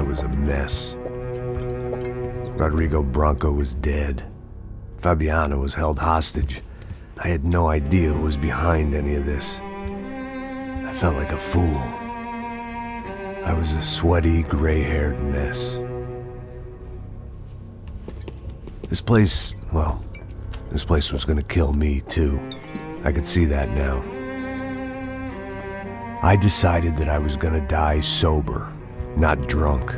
I was a mess. Rodrigo Branco was dead. Fabiana was held hostage. I had no idea who was behind any of this. I felt like a fool. I was a sweaty, gray-haired mess. This place was gonna kill me, too. I could see that now. I decided that I was gonna die sober, not drunk.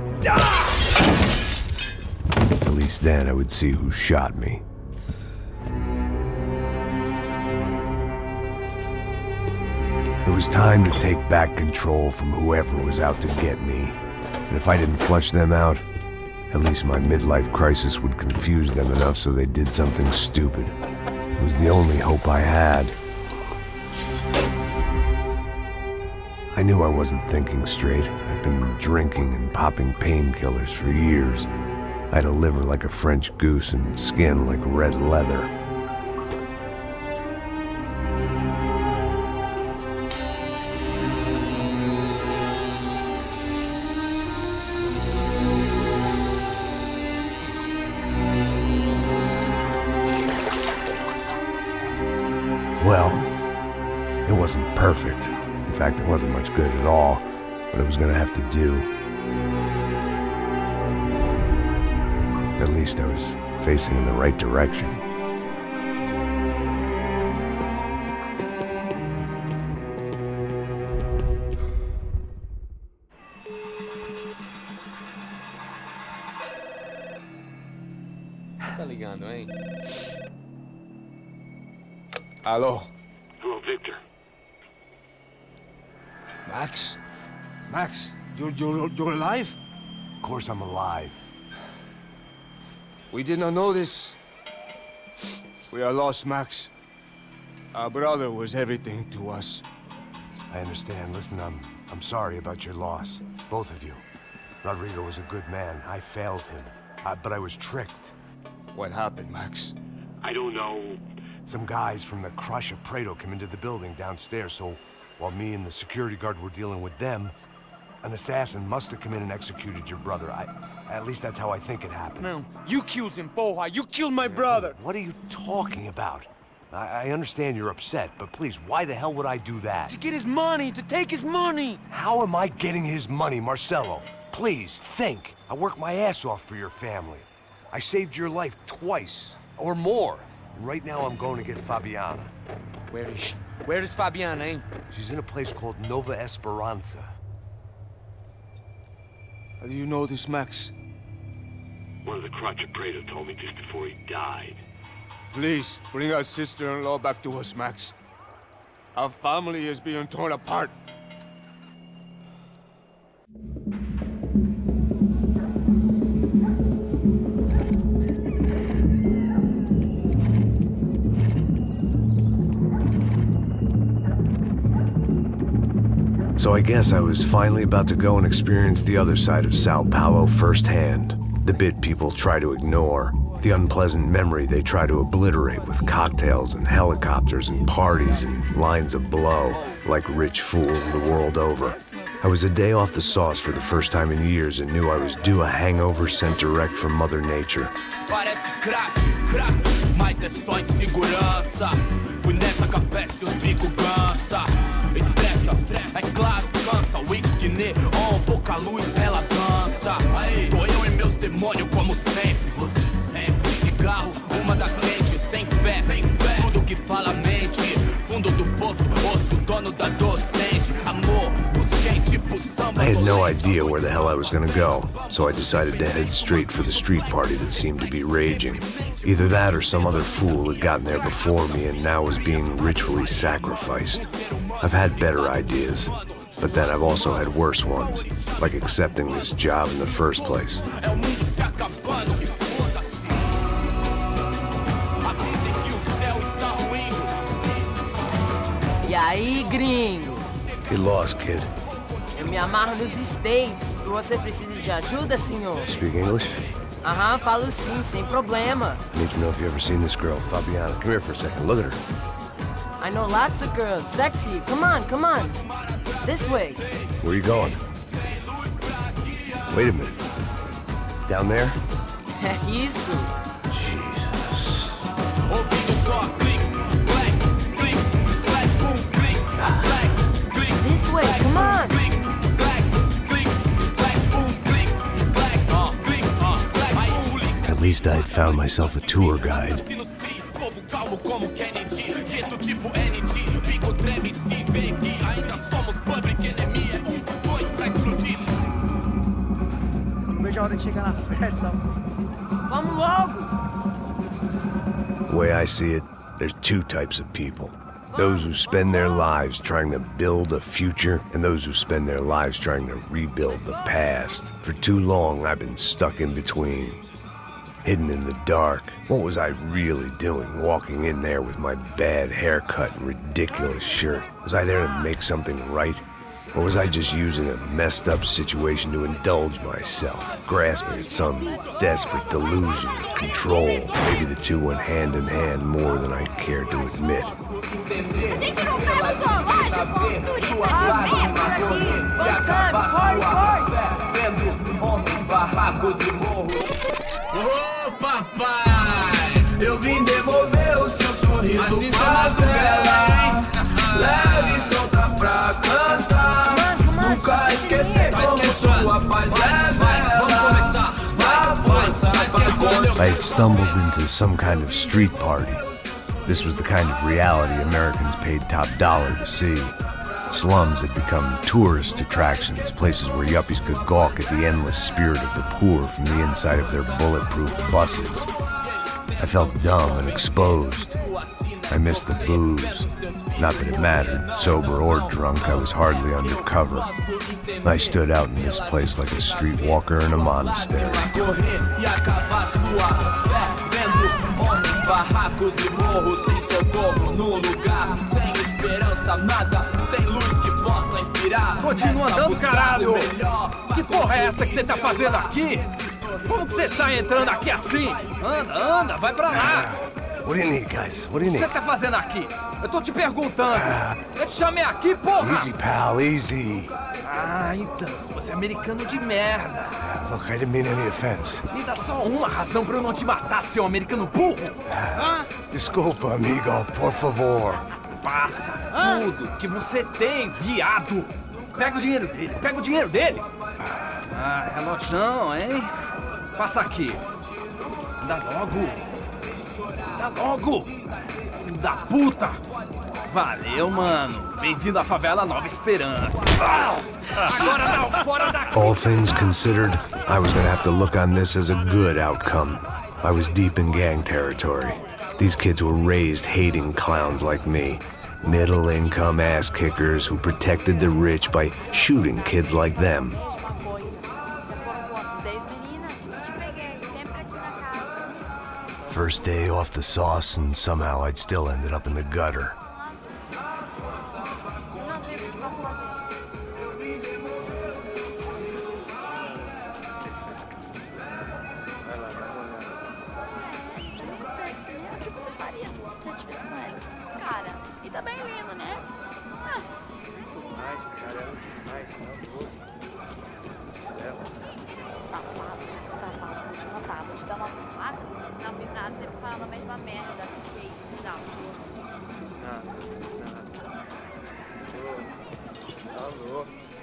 At least then I would see who shot me. It was time to take back control from whoever was out to get me. And if I didn't flush them out, at least my midlife crisis would confuse them enough so they did something stupid. It was the only hope I had. I knew I wasn't thinking straight. I'd been drinking and popping painkillers for years. I had a liver like a French goose and skin like red leather. Well, it wasn't perfect. In fact, it wasn't much good at all, but it was gonna have to do. At least I was facing in the right direction. Tá ligando, hein? Alô? Hello, Victor. Max? Max, you're alive? Of course I'm alive. We did not know this. We are lost, Max. Our brother was everything to us. I understand. Listen, I'm sorry about your loss. Both of you. Rodrigo was a good man. I failed him. But I was tricked. What happened, Max? I don't know. Some guys from the Crush of Prado came into the building downstairs, so while me and the security guard were dealing with them, an assassin must have come in and executed your brother. At least that's how I think it happened. No, you killed him, Porra. You killed my brother. What are you talking about? I understand you're upset, but please, why the hell would I do that? To get his money, to take his money. How am I getting his money, Marcelo? Please, think. I worked my ass off for your family. I saved your life twice, or more. And right now I'm going to get Fabiana. Where is she? Where is Fabiana, eh? She's in a place called Nova Esperanza. How do you know this, Max? One of the Crotch of Prado told me just before he died. Please, bring our sister-in-law back to us, Max. Our family is being torn apart. So I guess I was finally about to go and experience the other side of Sao Paulo firsthand. The bit people try to ignore. The unpleasant memory they try to obliterate with cocktails and helicopters and parties and lines of blow, like rich fools the world over. I was a day off the sauce for the first time in years and knew I was due a hangover sent direct from Mother Nature. Parece crack, mas é só insegurança. Fui nessa capeste, os bico cansa. Estressa, é claro, cansa. Whisky, neon, pouca luz, ela dança. Tô eu e meus demônios como sempre. Você sempre. Cigarro, uma da frente, sem fé. Tudo que fala mente. Fundo do poço, osso, dono da docente. Amor, busquei tipo samba. I had no idea where the hell I was gonna go, so I decided to head straight for the street party that seemed to be raging. Either that or some other fool had gotten there before me and now was being ritually sacrificed. I've had better ideas, but then I've also had worse ones, like accepting this job in the first place. E aí, gringo? Get lost, kid. Eu me amarro nos States. Você precisa de ajuda, senhor? Speak English? Aham, falo sim, sem problema. Need to know if you ever seen this girl, Fabiana. Come here for a second. Look at her. I know lots of girls. Sexy. Come on, come on. This way. Where are you going? Wait a minute. Down there? É isso. Jesus. Ouvindo só clique, black, clique, black, boom, clique, black, clique. This way, come on. Clique, black, clique, black, boom, clique, black, clique, black. Aí polícia. At least I'd found myself a tour guide. Povo calmo como Kennedy, jeito tipo ND, bico treme se vê que ainda somos public enemy, é 1, 2 pra explodir. Não vejo a hora de chegar na festa. Vamos logo. The way I see it, there's two types of people. Those who spend their lives trying to build a future, and those who spend their lives trying to rebuild the past. For too long, I've been stuck in between. Hidden in the dark. What was I really doing walking in there with my bad haircut and ridiculous shirt? Was I there to make something right? Or was I just using a messed up situation to indulge myself, grasping at some desperate delusion of control? Maybe the two went hand in hand more than I care to admit. A gente não tá no zoológico. Turismo de merda por aqui. Fun times, party, party. Vendo homens, barracos e morros. Ô papai, eu vim devolver o seu sorriso favela. Leve e solta pra cantar. Nunca esquecer como sua paz é bela. Na força I had stumbled into some kind of street party. This was the kind of reality Americans paid top dollar to see. Slums had become tourist attractions, places where yuppies could gawk at the endless spirit of the poor from the inside of their bulletproof buses. I felt dumb and exposed. I missed the booze. Not that it mattered, sober or drunk, I was hardly undercover. I stood out in this place like a streetwalker in a monastery. Barracos e morros, sem socorro no lugar, sem esperança, nada, sem luz que possa inspirar. Continua andando, caralho! Que porra é essa que você tá fazendo aqui? Como que você sai entrando aqui assim? Anda, anda, vai pra lá! What do you need, guys? What do you O que need? você tá fazendo aqui? Eu tô te perguntando! Eu te chamei aqui, porra! Easy, pal, easy. Ah, então, você é americano de merda! Look, I didn't mean any offense. Me dá só uma razão pra eu não te matar, seu americano burro! Desculpa, amigo, por favor. Passa tudo que você tem, viado! Pega o dinheiro dele, pega o dinheiro dele! Ah, relojão, hein? Passa aqui. Dá logo! Dá logo! Filho da puta! Valeu, mano! Bem-vindo à favela Nova Esperança! Agora não, fora daqui! All things considered, I was gonna have to look on this as a good outcome. I was deep in gang territory. These kids were raised hating clowns like me. Middle-income ass-kickers who protected the rich by shooting kids like them. First day off the sauce, and somehow I'd still ended up in the gutter.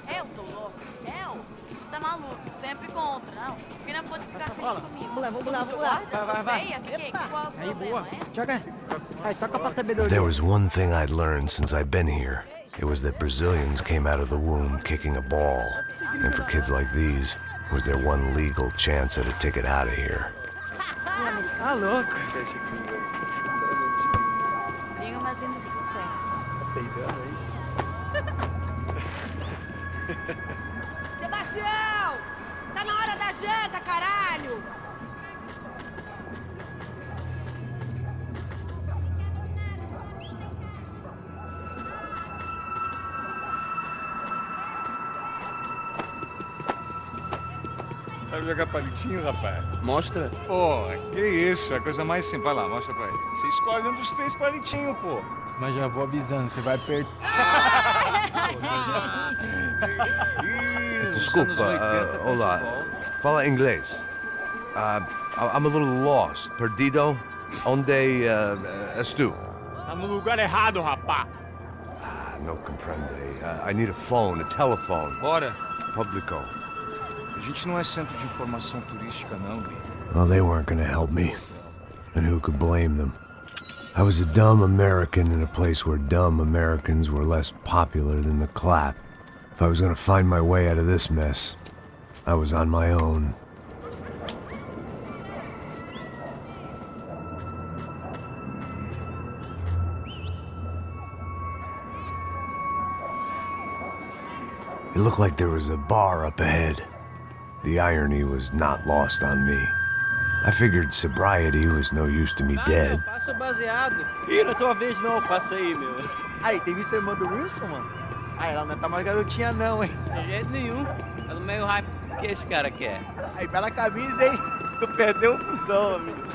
Eu tô louco? Você tá maluco? Sempre contra, não? Porque não pode ficar frente comigo. Vamos lá. Vai. Aí, boa. Joga. Aí, toca pra If sabedoria. there was one thing I'd learned since I've been here, it was that Brazilians came out of the womb kicking a ball. And for kids like these, it was their one legal chance at a ticket out of here. Tá louco. Liga mais lindo que você. Sebastião! Tá na hora da janta, caralho! Sabe jogar palitinho, rapaz? Mostra. Pô, que isso, é a coisa mais simples. Vai lá, mostra pra ele. Você escolhe um dos 3 palitinhos, pô. Mas já vou avisando, você vai perder. Desculpa, olá. Fala inglês. I'm a little lost. Perdido? Onde és tu? Tá no lugar errado, rapá. No comprende. I need a phone, a telephone. Bora. Publico. A gente não é centro de informação turística, não, Lee. Well, they weren't gonna help me. And who could blame them? I was a dumb American in a place where dumb Americans were less popular than the clap. If I was gonna find my way out of this mess, I was on my own. It looked like there was a bar up ahead. The irony was not lost on me. I figured sobriety was no use to me dead. Passa baseado. Ih, não é tua vez não, passa aí, meu. Aí, tem visto a irmã do Wilson, mano? Ah, ela não tá mais garotinha não, hein? De jeito nenhum. Ela é meio hype que esse cara quer. Aí, bela camisa, hein? Tu perdeu o fusão, amigo.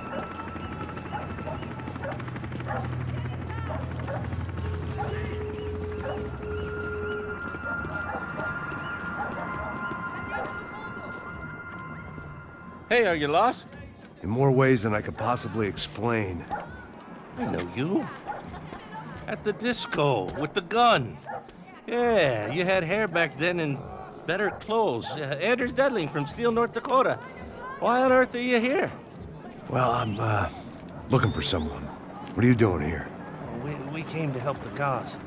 Hey, are you lost? In more ways than I could possibly explain. I know you. At the disco, with the gun. Yeah, you had hair back then and better clothes. Anders Dedling from Steele, North Dakota. Why on earth are you here? Well, I'm, looking for someone. What are you doing here? We came to help the cause.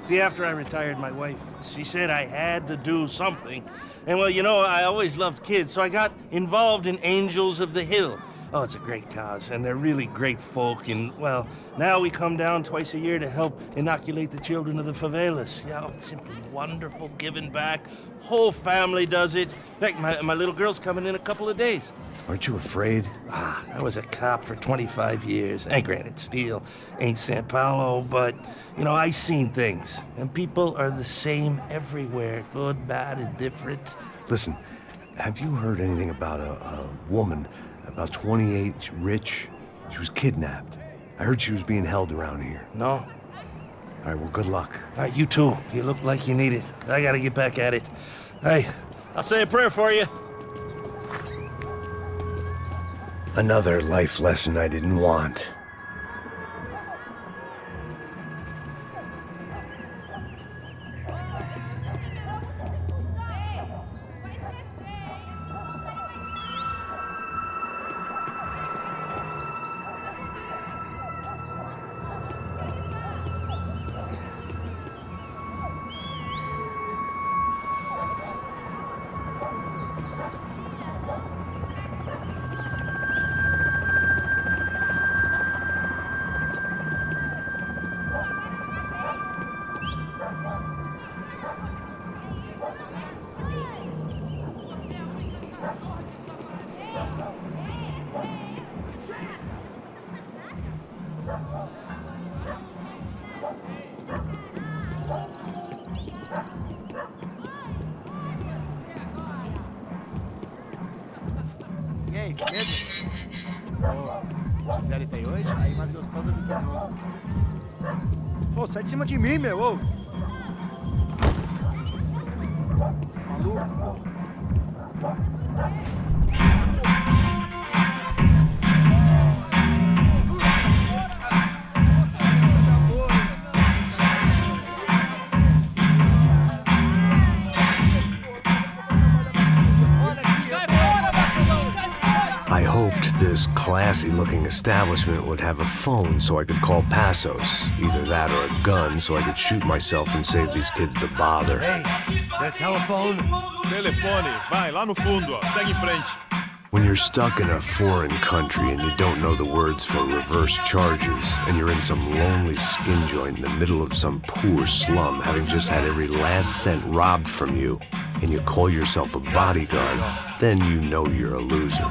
See, after I retired, my wife, she said I had to do something. And well, you know, I always loved kids, so I got involved in Angels of the Hill. Oh, it's a great cause, and they're really great folk, and, well, now we come down twice a year to help inoculate the children of the favelas. Yeah, oh, it's simply wonderful giving back. Whole family does it. In fact, my little girl's coming in a couple of days. Aren't you afraid? I was a cop for 25 years. And granted, Steele ain't San Paulo, but, you know, I seen things. And people are the same everywhere, good, bad, and different. Listen, have you heard anything about a woman, about 28, rich? She was kidnapped. I heard she was being held around here. No. All right, well, good luck. All right, you too. You look like you need it. I gotta get back at it. Hey, I'll say a prayer for you. Another life lesson I didn't want. E aí, Pedro? Ô, Gisele tem hoje? Aí, mais gostosa do que nunca. Pô, sai de cima de mim, meu, ô! Maluco? I hoped this classy-looking establishment would have a phone so I could call Passos. Either that or a gun so I could shoot myself and save these kids the bother. Hey, that telephone? Telefone, vai, lá no fundo, ó. Segue em frente. When you're stuck in a foreign country and you don't know the words for reverse charges, and you're in some lonely skin joint in the middle of some poor slum, having just had every last cent robbed from you, and you call yourself a bodyguard, then you know you're a loser.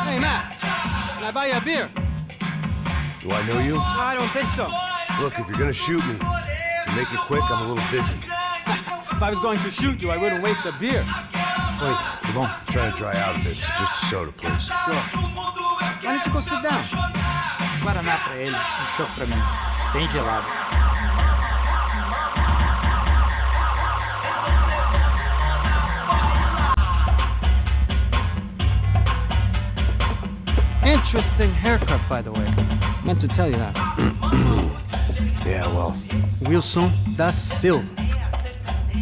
Hey, Matt, can I buy you a beer? Do I know you? I don't think so. Look, if you're gonna shoot me, make it quick, I'm a little busy. If I was going to shoot you, I wouldn't waste a beer. Wait, come on. I'm trying to dry out a bit, so just a soda, please. Sure. Why don't you go sit down? Guaraná pra ele, chopp pra mim. Bem gelado. interesting haircut, by the way. Meant to tell you that. Yeah, well... Wilson da Silva.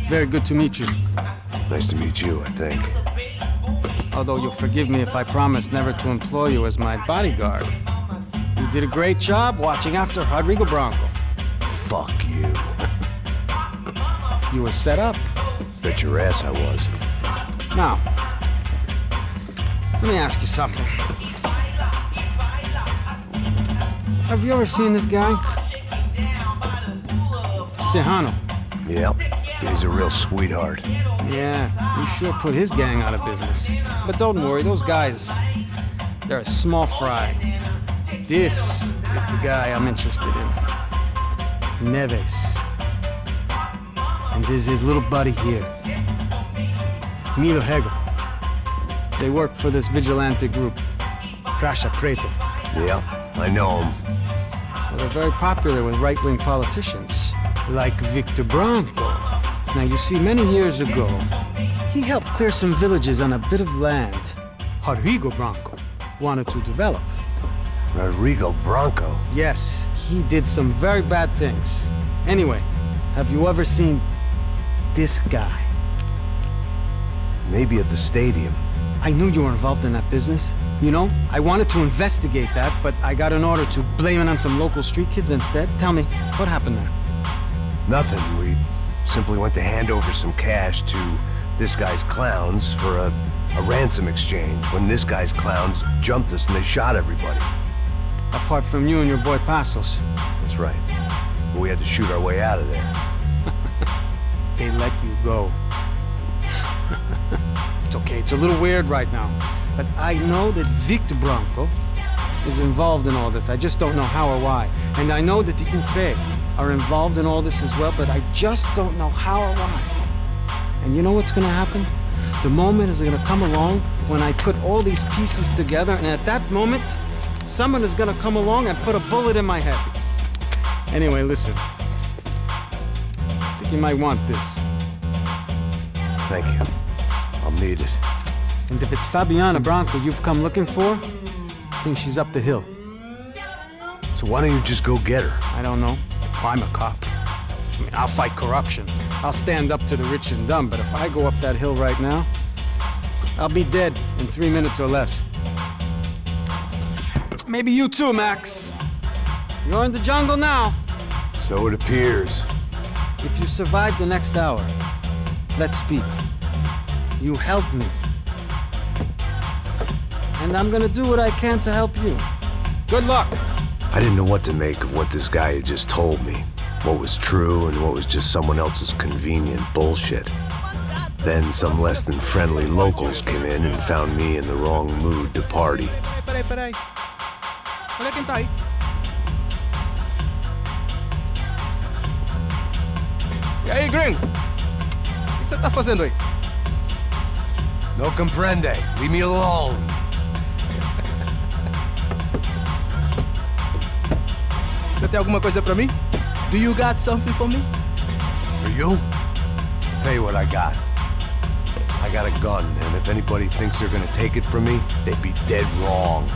Very good to meet you. Nice to meet you, I think. Although you'll forgive me if I promise never to employ you as my bodyguard. You did a great job watching after Rodrigo Branco. Fuck you. You were set up. Bet your ass I was. Now, let me ask you something. Have you ever seen this guy? Serrano. Yep. He's a real sweetheart. Yeah, he sure put his gang out of business. But don't worry, those guys, they're a small fry. This is the guy I'm interested in. Neves. And there's his little buddy here. Milo Hegel. They work for this vigilante group, Caixa Preta. Yeah, I know him. Well, they're very popular with right-wing politicians, like Victor Branco. Now, you see, many years ago, he helped clear some villages on a bit of land Rodrigo Branco wanted to develop. Rodrigo Branco? Yes, he did some very bad things. Anyway, have you ever seen this guy? Maybe at the stadium. I knew you were involved in that business. You know, I wanted to investigate that, but I got an order to blame it on some local street kids instead. Tell me, what happened there? Nothing. We simply went to hand over some cash to this guy's clowns for a ransom exchange when this guy's clowns jumped us and they shot everybody. Apart from you and your boy Passos. That's right. But we had to shoot our way out of there. They let you go. It's okay, it's a little weird right now. But I know that Victor Branco is involved in all this. I just don't know how or why. And I know that the UFE are involved in all this as well, but I just don't know how or why. And you know what's gonna happen? The moment is gonna come along when I put all these pieces together, and at that moment, someone is gonna come along and put a bullet in my head. Anyway, listen. I think you might want this. Thank you. I'll need it. And if it's Fabiana Branco you've come looking for, I think she's up the hill. So why don't you just go get her? I don't know. I'm a cop. I mean, I'll fight corruption. I'll stand up to the rich and dumb, but if I go up that hill right now, I'll be dead in 3 minutes or less. Maybe you too, Max. You're in the jungle now. So it appears. If you survive the next hour, let's speak. You help me. And I'm gonna do what I can to help you. Good luck! I didn't know what to make of what this guy had just told me. What was true and what was just someone else's convenient bullshit. Then some less than friendly locals came in and found me in the wrong mood to party. Peraí. Olha quem tá aí. E aí, gringo? O que você tá fazendo aí? No comprende. Leave me alone. Você tem alguma coisa pra mim? Do you got something for me? For you? I'll tell you what I got. I got a gun, and if anybody thinks they're gonna take it from me, they'd be dead wrong.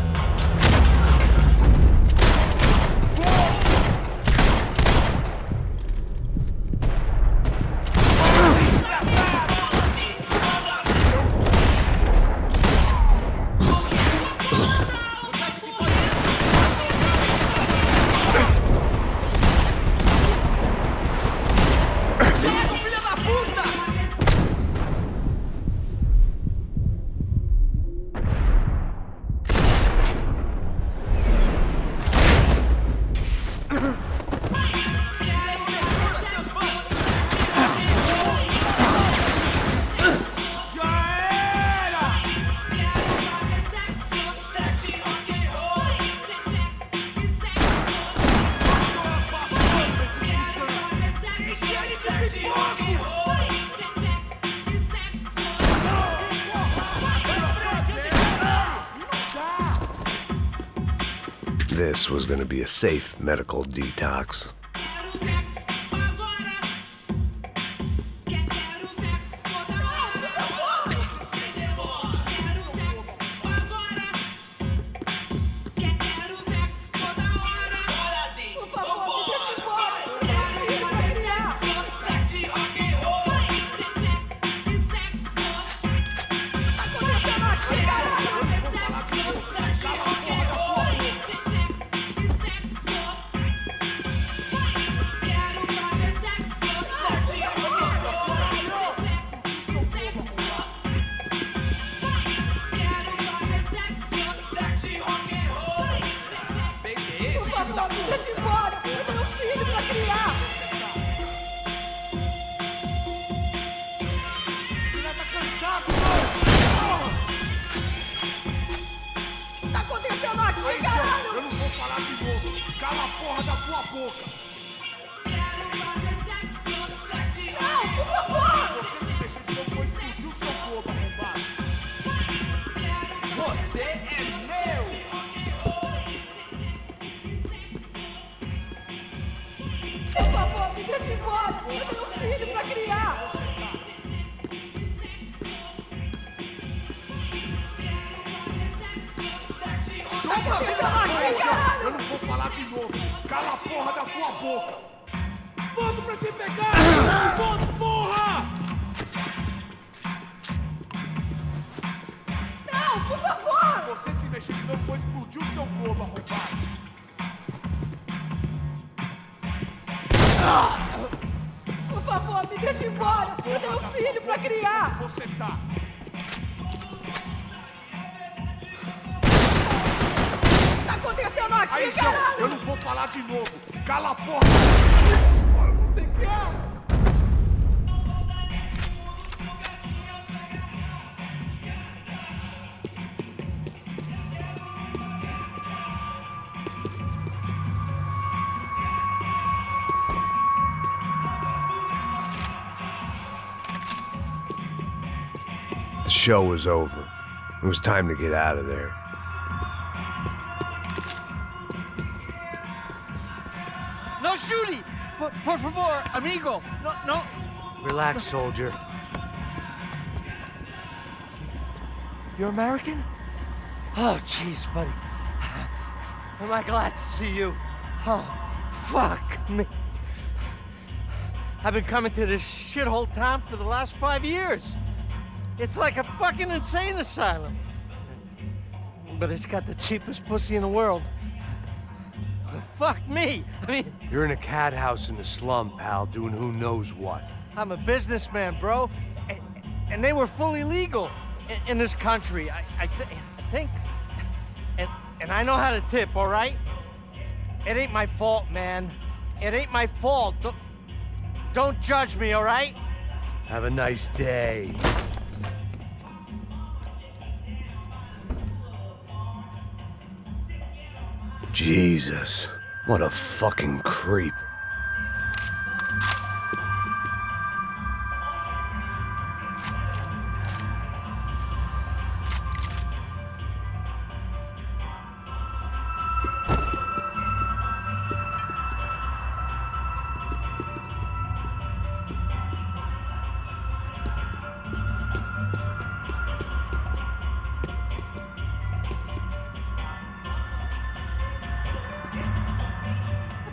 This was gonna be a safe medical detox. tua boca! Não, por favor! Você se mexer de novo, vou explodir o seu corpo, arrombado! Você é meu! Por favor, me deixa embora! Eu tenho um filho pra criar! Chupa, caralho! Eu não vou falar de novo! Cala a porra da tua boca! Volto pra te pegar! Volto, porra! Não, por favor! Você se mexer de novo, vou explodir o seu corpo, arrombado! Por favor, me deixa embora! Eu tenho um filho pra criar! Você tá! O que tá acontecendo aqui, Aí, João, caralho? eu não vou falar de novo! Cala a porra! Você quer? The show was over. It was time to get out of there. No shooting! Por favor, amigo! No. Relax, soldier. You're American? Oh, jeez, buddy. Am I glad to see you? Oh, fuck me. I've been coming to this shithole town for the last 5 years. It's like a fucking insane asylum. But it's got the cheapest pussy in the world. Fuck me. I mean, You're in a cat house in the slum, pal, doing who knows what. I'm a businessman, bro. And they were fully legal in this country. I think. And I know how to tip, all right? It ain't my fault, man. It ain't my fault. Don't judge me, all right? Have a nice day. Jesus, what a fucking creep.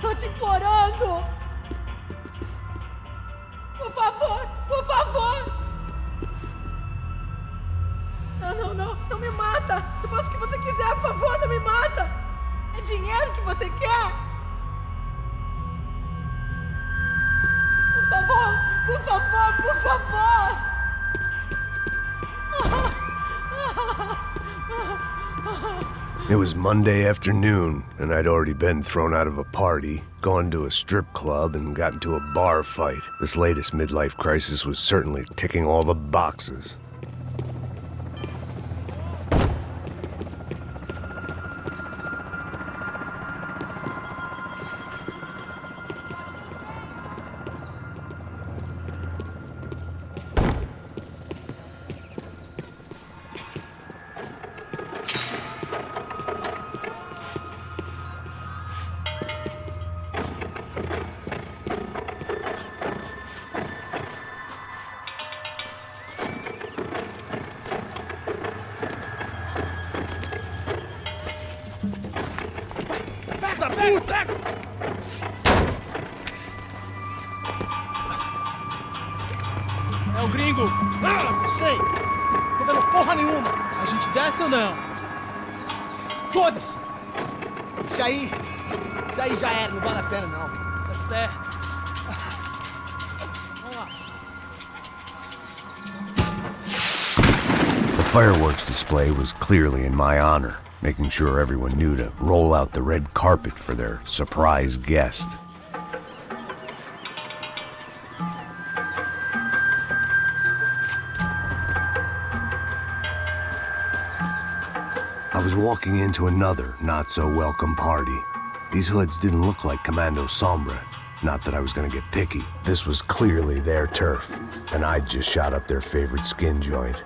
Tô te implorando! Por favor, por favor! Não me mata! Eu faço o que você quiser, por favor, não me mata! É dinheiro que você quer? Por favor, por favor, por favor! It was Monday afternoon, and I'd already been thrown out of a party, gone to a strip club, and got into a bar fight. This latest midlife crisis was certainly ticking all the boxes. É o gringo! Ah, sei! Tô vendo porra nenhuma! A gente desce ou não? Foda-se! Isso aí já era, não vale a pena não. Tá certo. Vamos lá. The fireworks display was clearly in my honor, making sure everyone knew to roll out the red carpet for their surprise guest. I was walking into another not-so-welcome party. These hoods didn't look like Commando Sombra. Not that I was gonna get picky. This was clearly their turf, and I'd just shot up their favorite skin joint.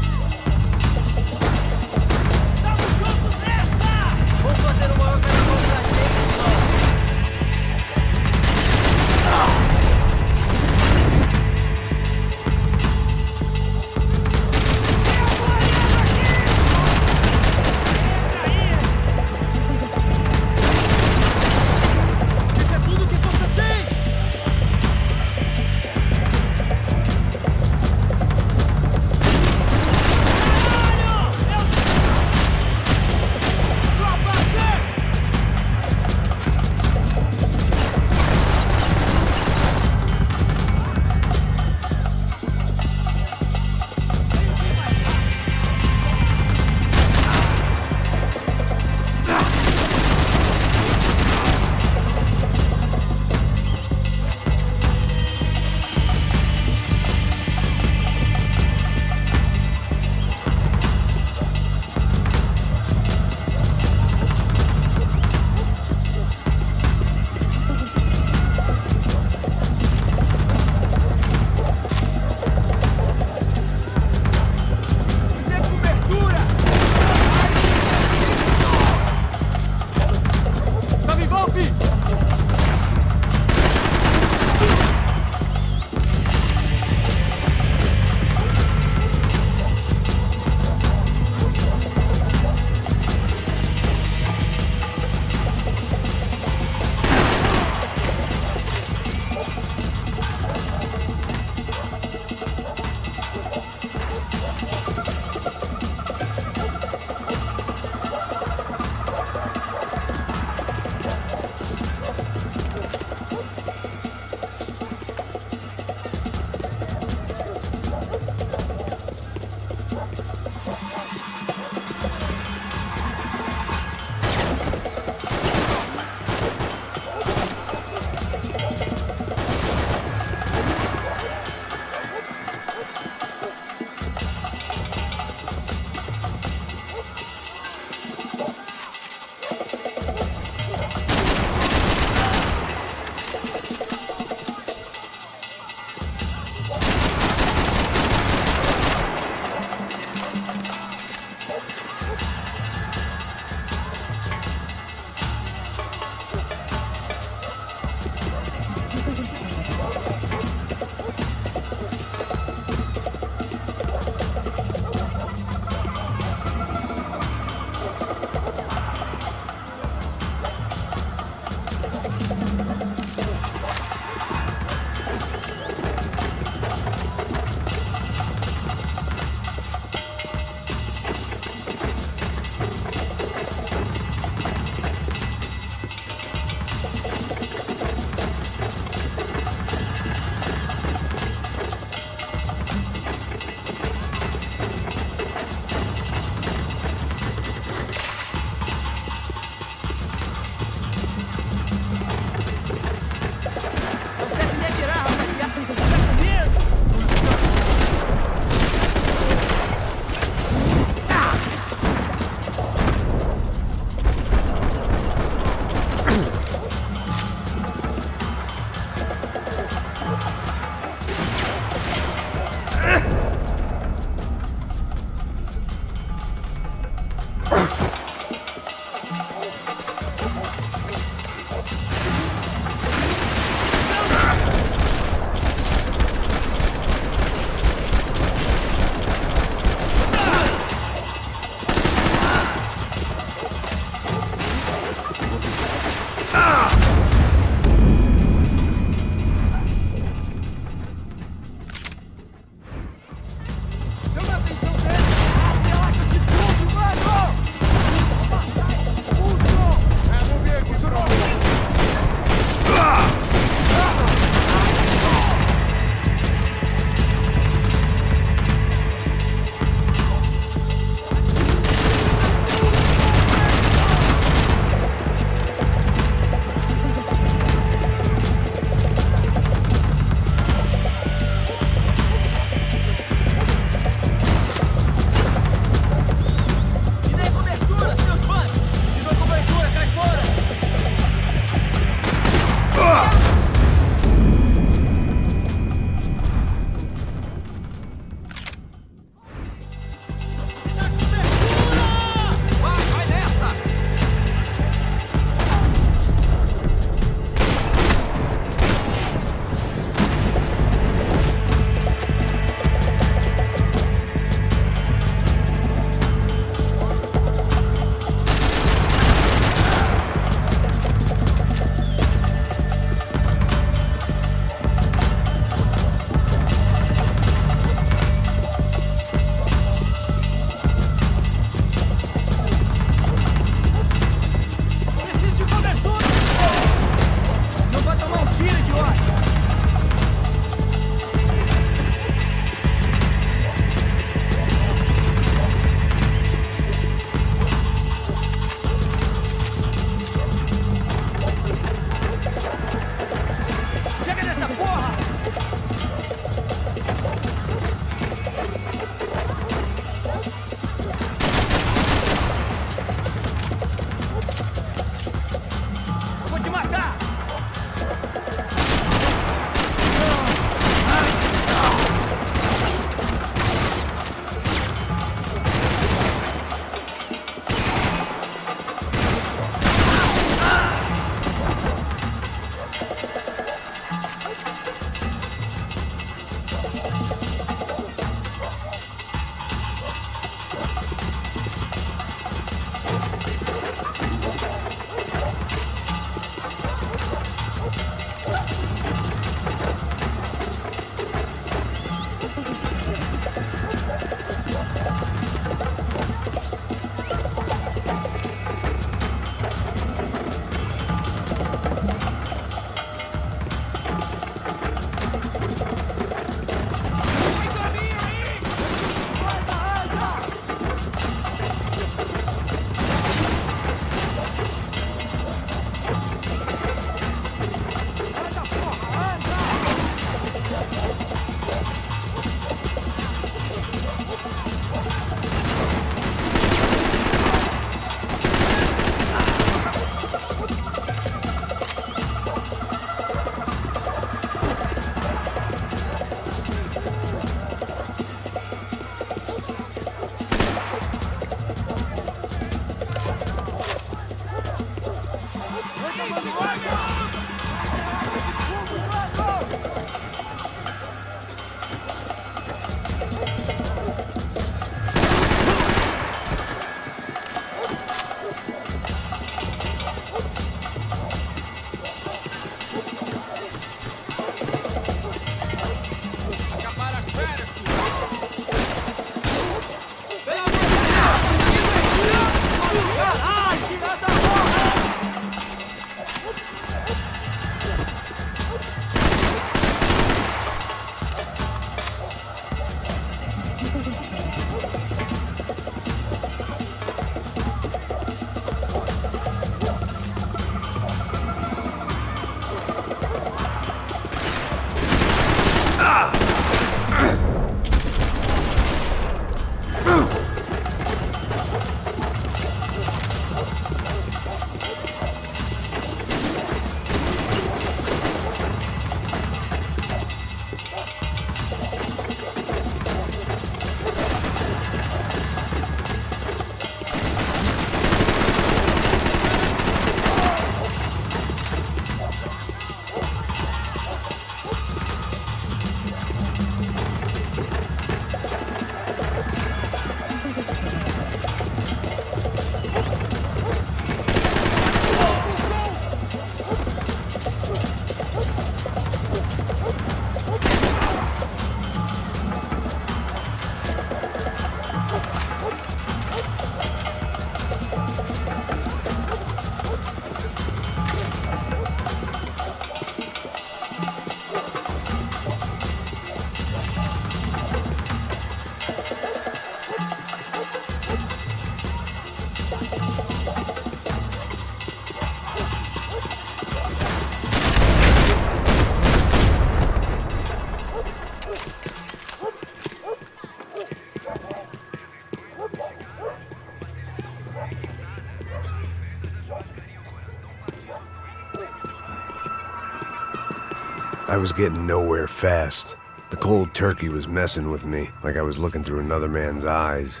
I was getting nowhere fast. The cold turkey was messing with me, like I was looking through another man's eyes.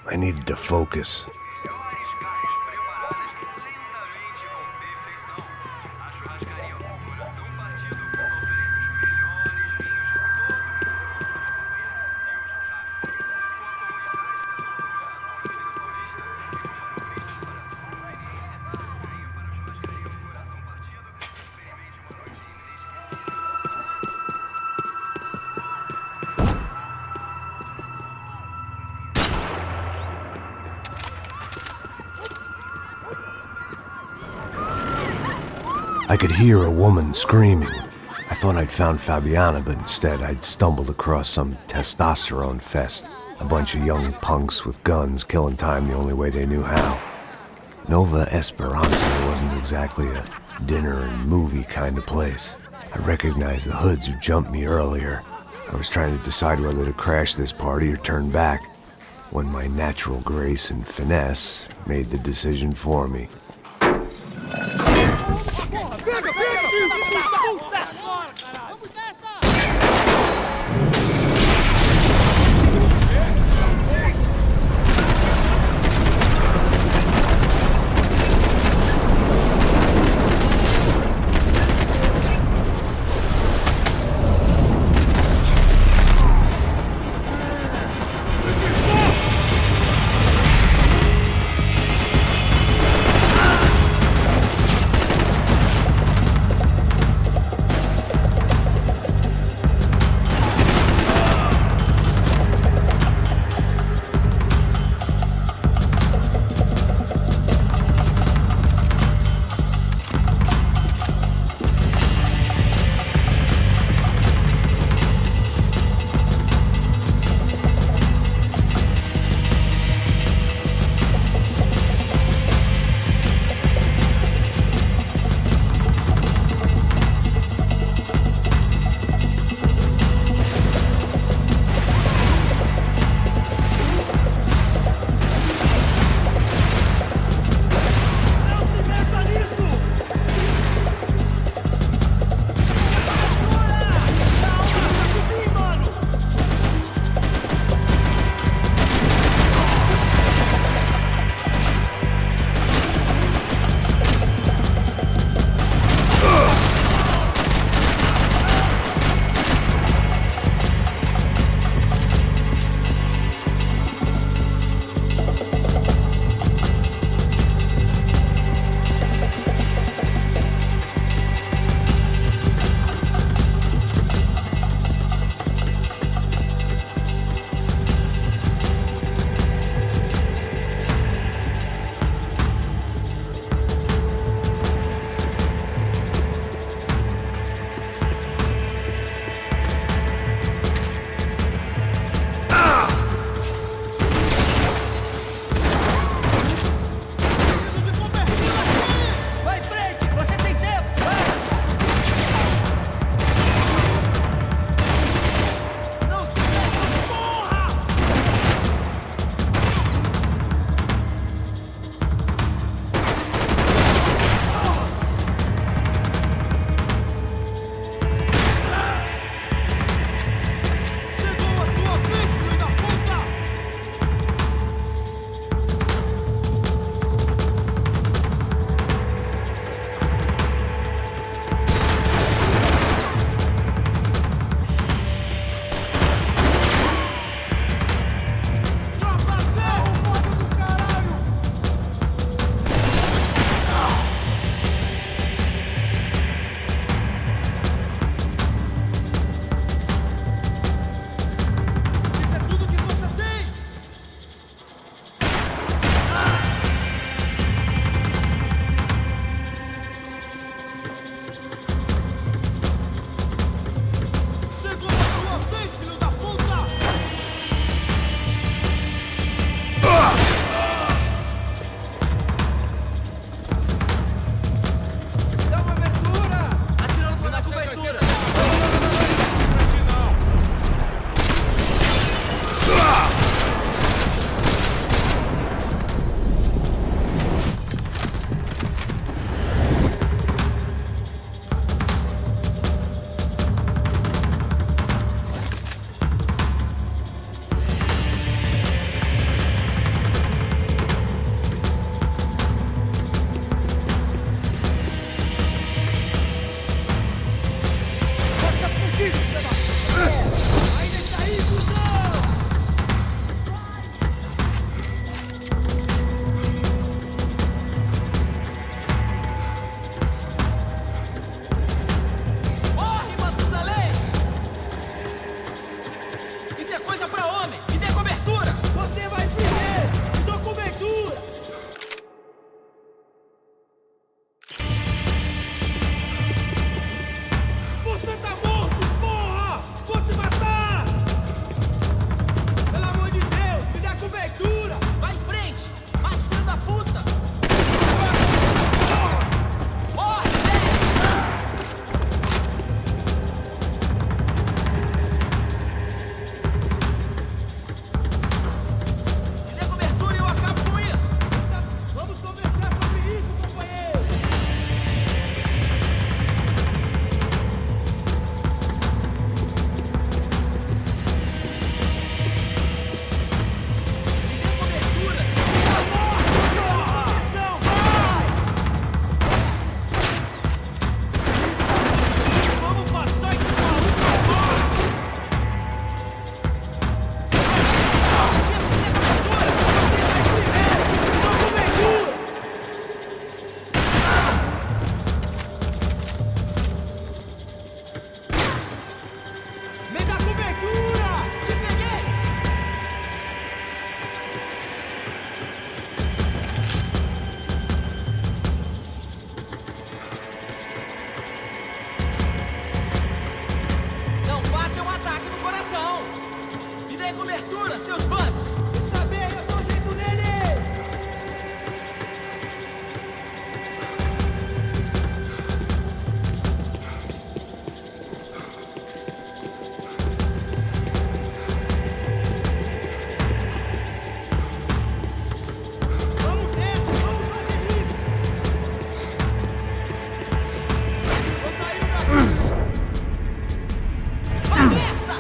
I needed to focus. I could hear a woman screaming. I thought I'd found Fabiana, but instead I'd stumbled across some testosterone fest. A bunch of young punks with guns killing time the only way they knew how. Nova Esperanza wasn't exactly a dinner and movie kind of place. I recognized the hoods who jumped me earlier. I was trying to decide whether to crash this party or turn back, when my natural grace and finesse made the decision for me. Dê cobertura, seus bandos! Está bem, eu dou jeito nele! Vamos nessa, vamos fazer isso! Tô saindo daqui! Vai nessa!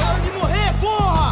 Hora de morrer, porra!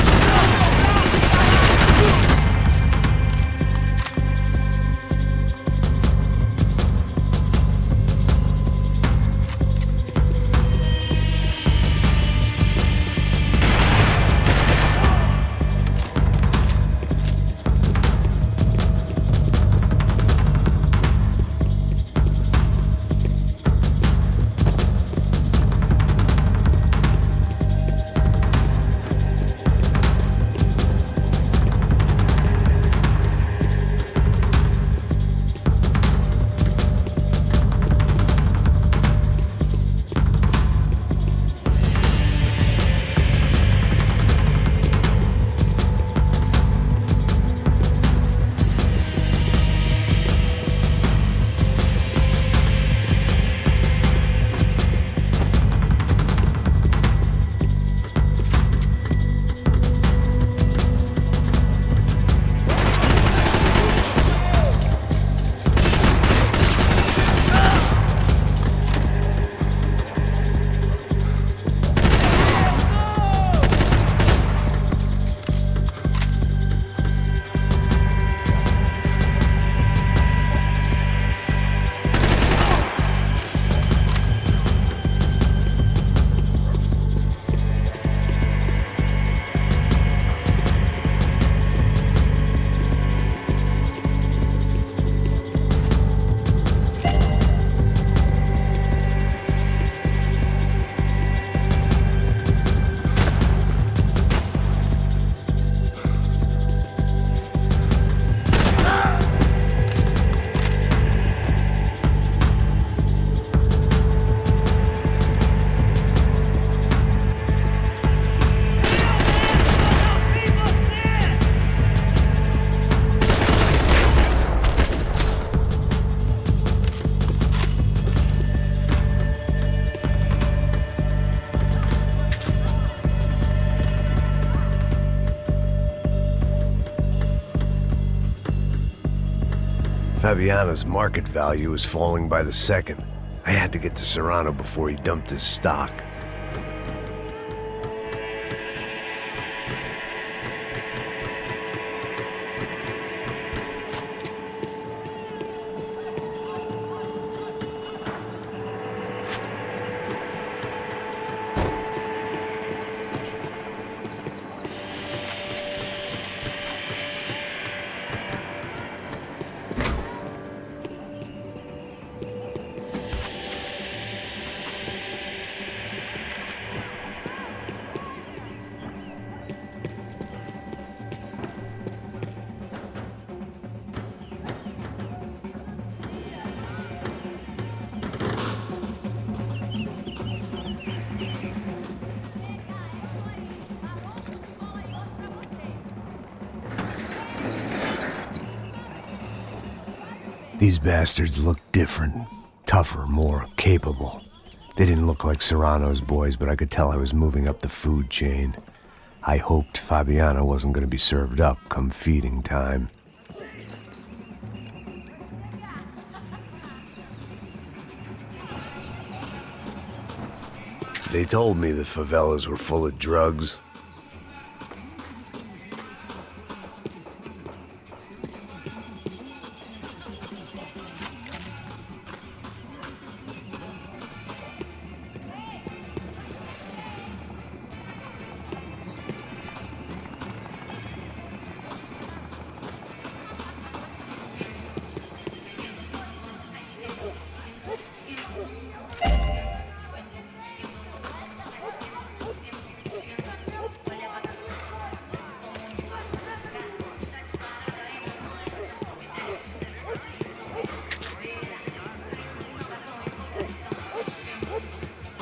Fabiano's market value was falling by the second. I had to get to Serrano before he dumped his stock. These bastards looked different, tougher, more capable. They didn't look like Serrano's boys, but I could tell I was moving up the food chain. I hoped Fabiana wasn't going to be served up come feeding time. They told me the favelas were full of drugs.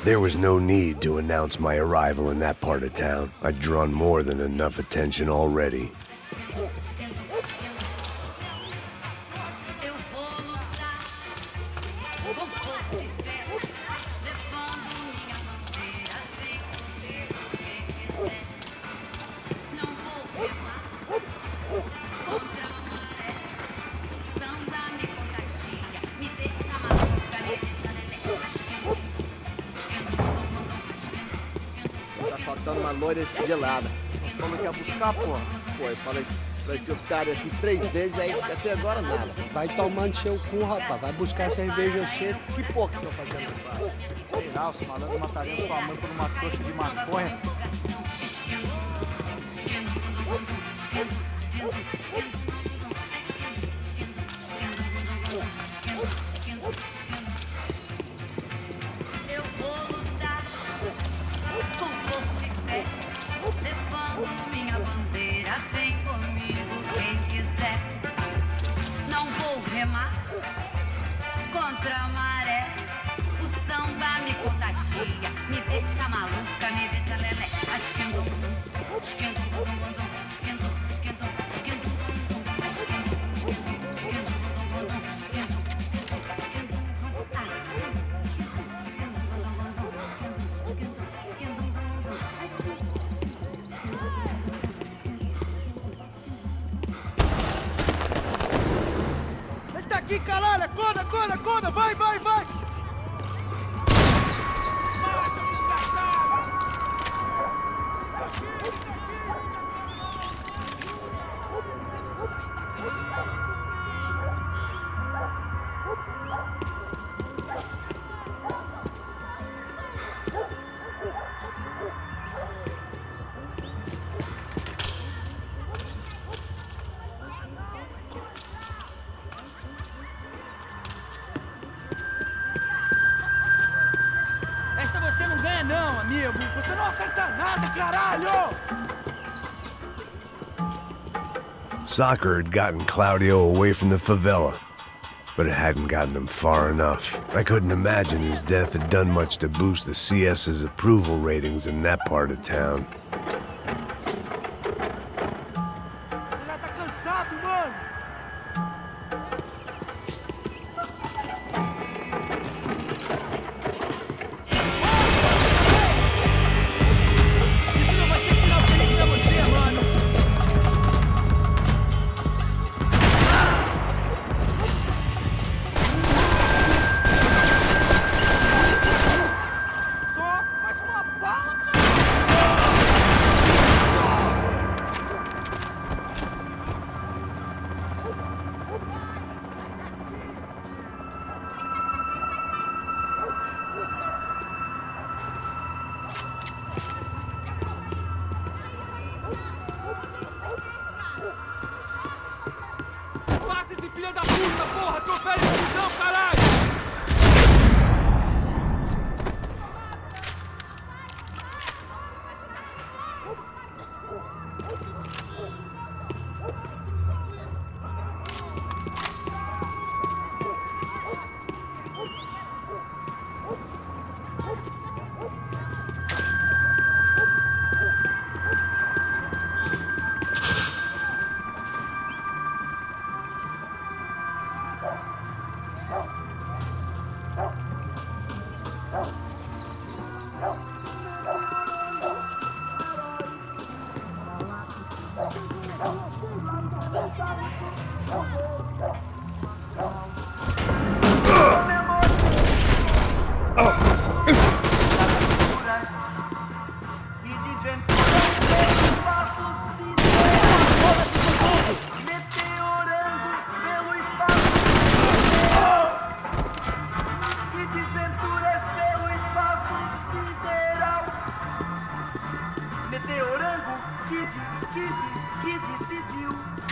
There was no need to announce my arrival in that part of town. I'd drawn more than enough attention already. Faltando uma loira gelada. Você falou que ia buscar, porra? Pô, eu falei pra esse otário aqui 3 vezes, aí até agora nada. Vai tomando seu cu, rapaz. Vai buscar cerveja cedo. Que porra que eu tô fazendo, rapaz? Sei lá, os malandros matariam sua mãe por uma trouxa de maconha. Eu vou lutar com força e fé, levando minha bandeira, vem comigo quem quiser. Não vou remar contra a maré, o samba me contagia, me deixa maluca, me deixa lelé. Esquento, esquento, esquento, esquento, esquento, Ele tá aqui, caralho! Acorda, acorda, acorda! Vai, vai, vai! Esta você não ganha não, amigo! Você não acerta nada, caralho! Soccer had gotten Claudio away from the favela, but it hadn't gotten him far enough. I couldn't imagine his death had done much to boost the CS's approval ratings in that part of town. Você já tá cansado, mano! Isso não vai ter final feliz pra você, mano! Só mais uma bala, passa esse filho da puta, porra! Atropela esse fudão, caralho!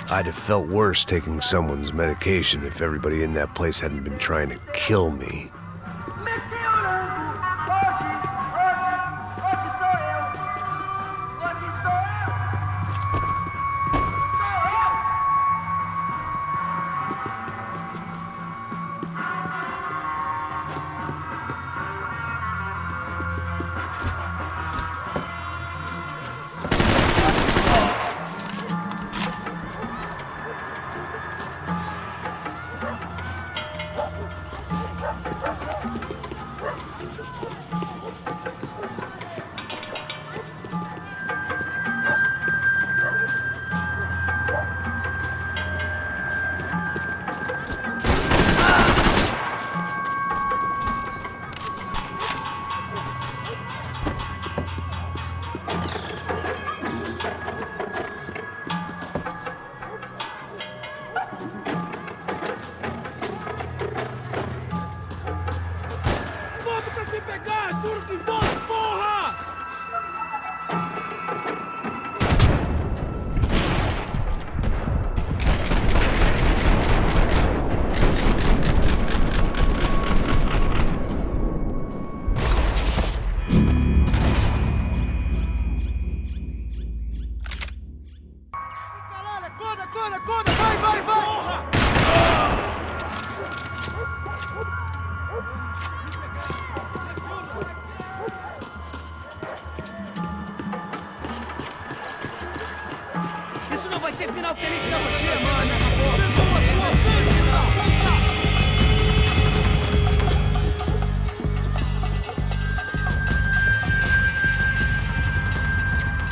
I'd have felt worse taking someone's medication if everybody in that place hadn't been trying to kill me.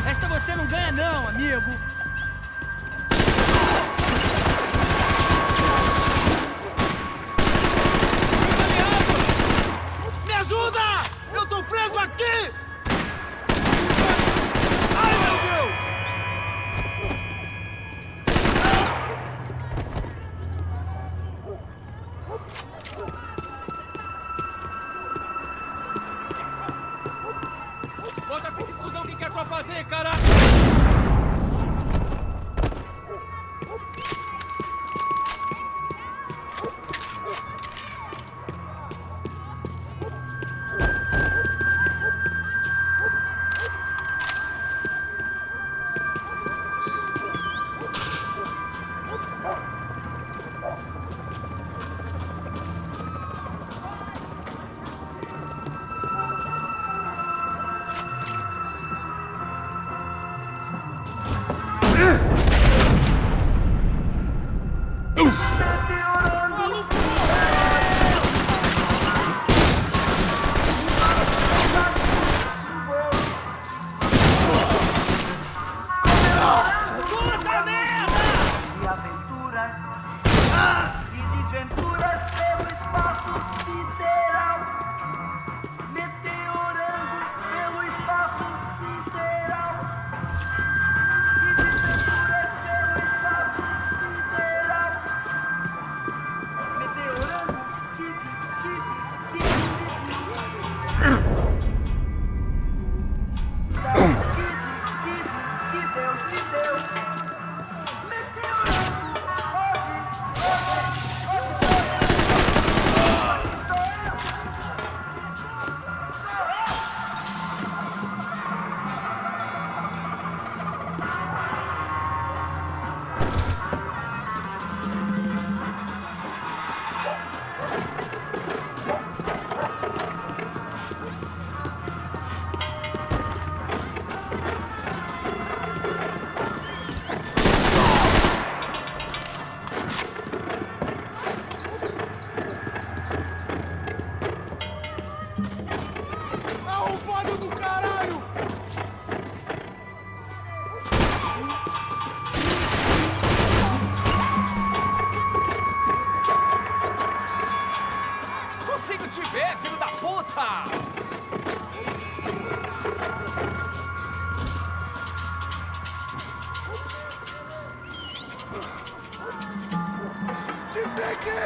Esta você não ganha não, amigo. Me ajuda! Eu tô preso aqui! Ai, meu Deus! Bota pra esse escusão que quer fazer, cara!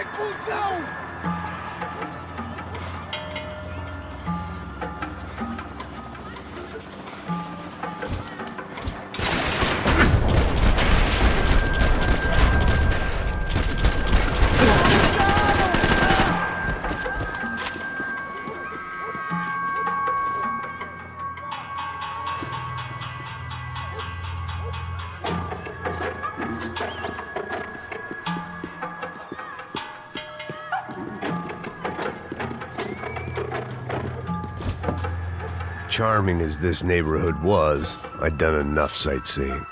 Vai, cuzão! Charming as this neighborhood was, I'd done enough sightseeing.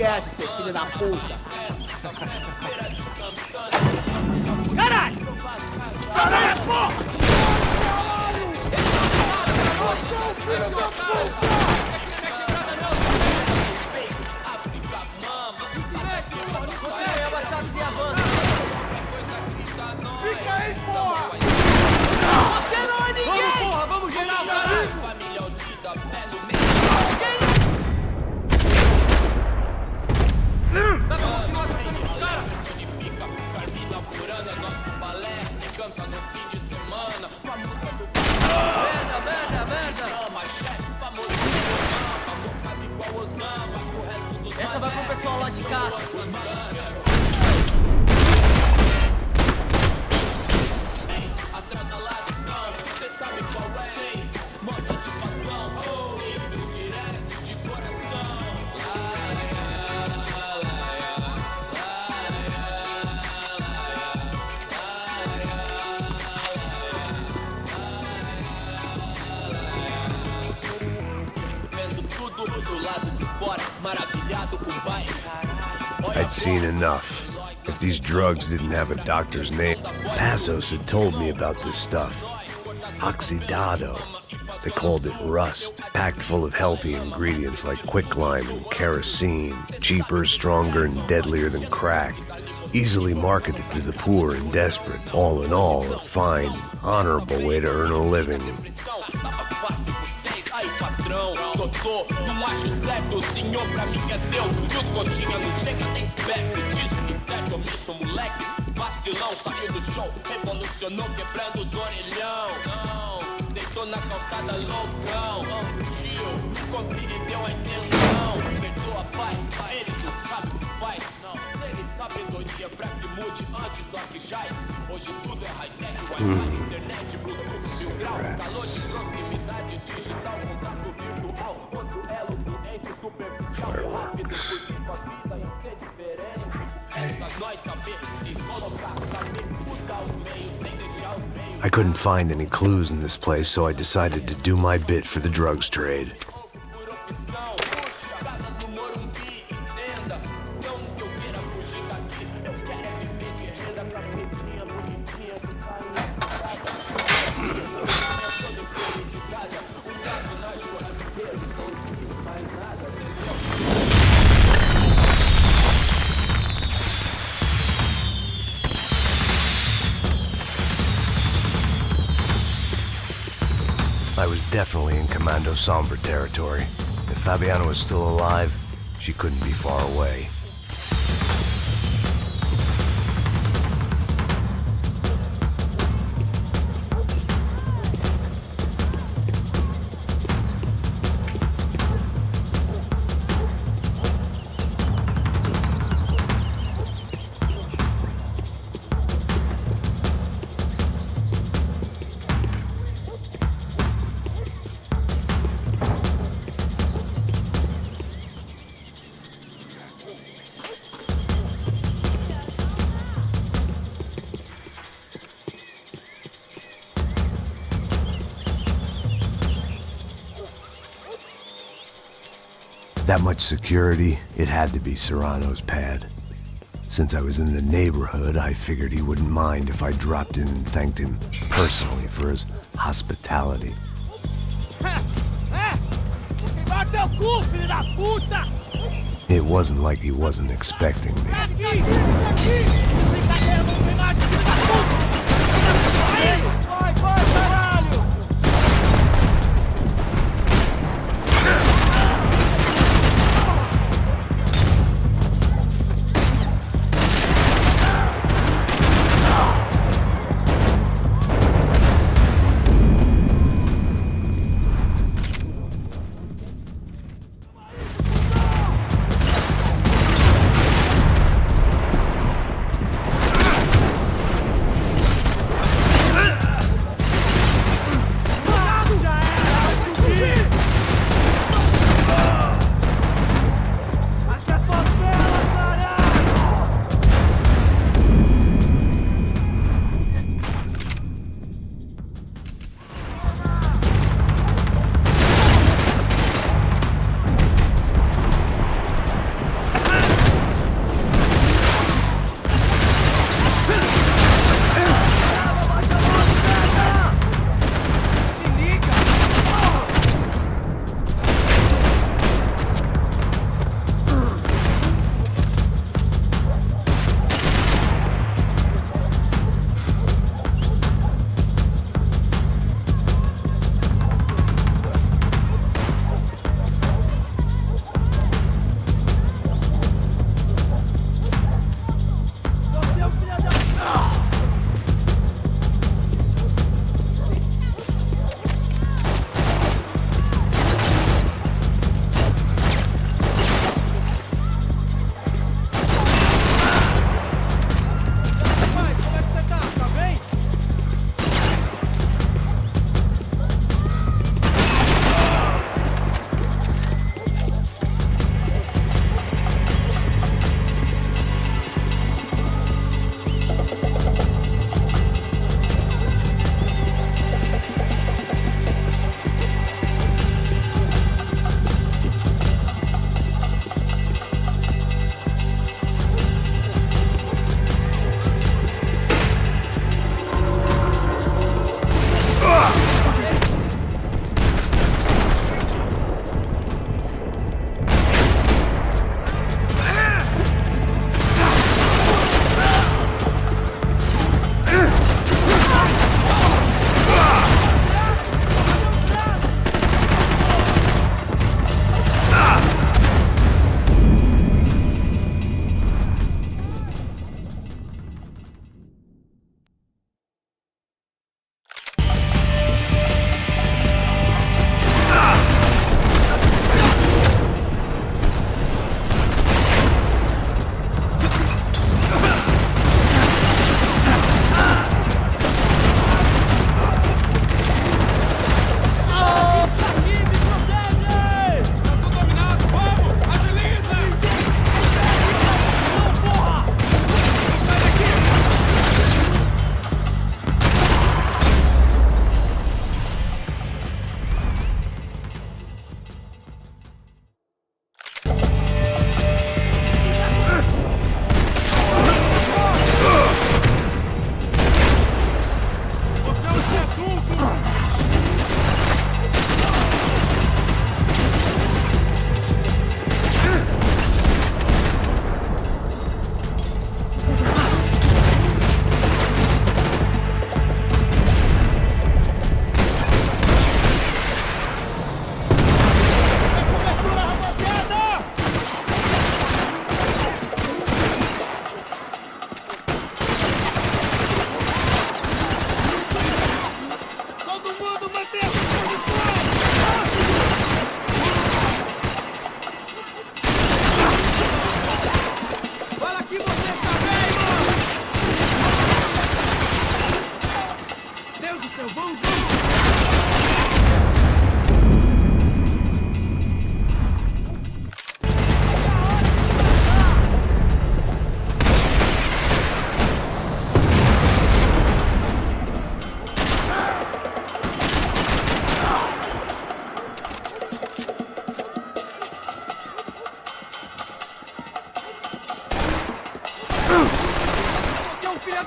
essa, seu filho da puta? Caralho! Caralho, porra! Você é o filho da puta! Continue abaixados e avança. vai pro pessoal lá de casa. I'd seen enough. If these drugs didn't have a doctor's name, Passos had told me about this stuff. Oxidado. They called it rust, packed full of healthy ingredients like quicklime and kerosene, cheaper, stronger, and deadlier than crack. Easily marketed to the poor and desperate. All in all, a fine, honorable way to earn a living. Doutor, não acho certo, o senhor pra mim é Deus. E os coxinha não chega nem perto disso. Inferno, omisso, moleque, vacilão. Saiu do show, revolucionou, quebrando os orelhão. Não, deitou na calçada, loucão. Tio, compre e deu a intenção. Perdoa, pai, eles não sabem o que faz. Não, eles sabedoria pra que mude antes do que já. Hoje tudo é high-tech, Wi-Fi, internet, Bluetooth, mil grau, calor de proximidade, digital, contato virtual, quanto elo, cliente, superficial, rápido, possível, a vida ia ser diferente. Essa nós saber se colocar, saber usar os meios, sem deixar os meios. I couldn't find any clues in this place, so I decided to do my bit for the drugs trade. I was definitely in Commando Sombra territory. If Fabiana was still alive, she couldn't be far away. That much security, it had to be Serrano's pad. Since I was in the neighborhood, I figured he wouldn't mind if I dropped in and thanked him personally for his hospitality. It wasn't like he wasn't expecting me.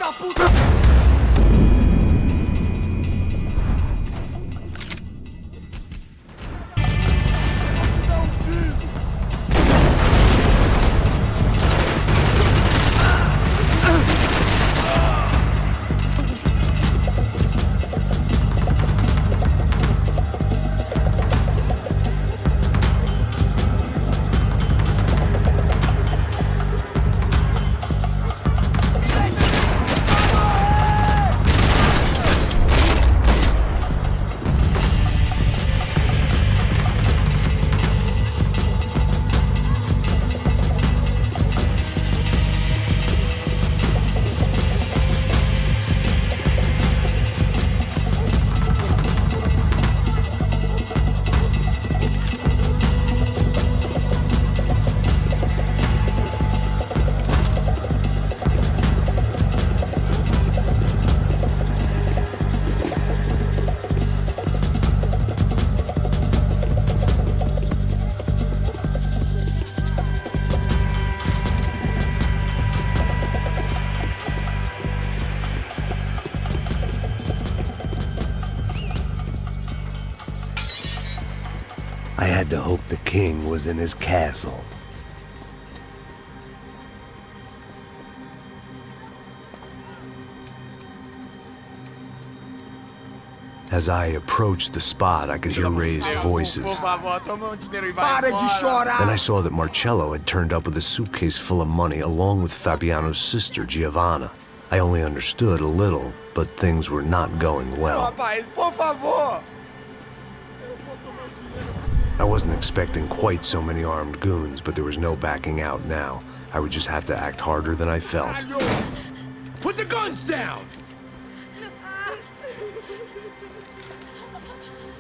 da puta! I had to hope the king was in his castle. As I approached the spot, I could hear raised voices. Then I saw that Marcello had turned up with a suitcase full of money along with Fabiano's sister, Giovanna. I only understood a little, but things were not going well. I wasn't expecting quite so many armed goons, but there was no backing out now. I would just have to act harder than I felt. Put the guns down!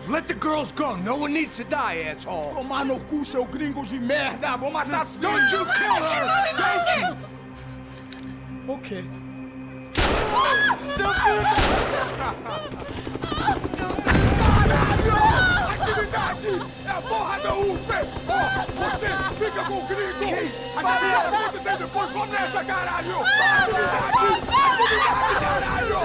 Let the girls go. No one needs to die, asshole. Tomar no cu, seu gringo de merda! Vou matar sim! Don't you kill her! Don't you! Ok. Seu filho Caralho! Atividade! É a porra da UP! Você fica com o gringo! Atividade, quanto tem depois? Vamos nessa, caralho! Atividade! Atividade, caralho!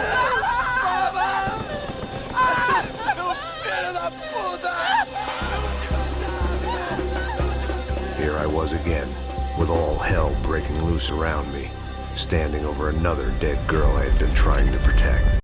Here I was again, with all hell breaking loose around me, standing over another dead girl I had been trying to protect.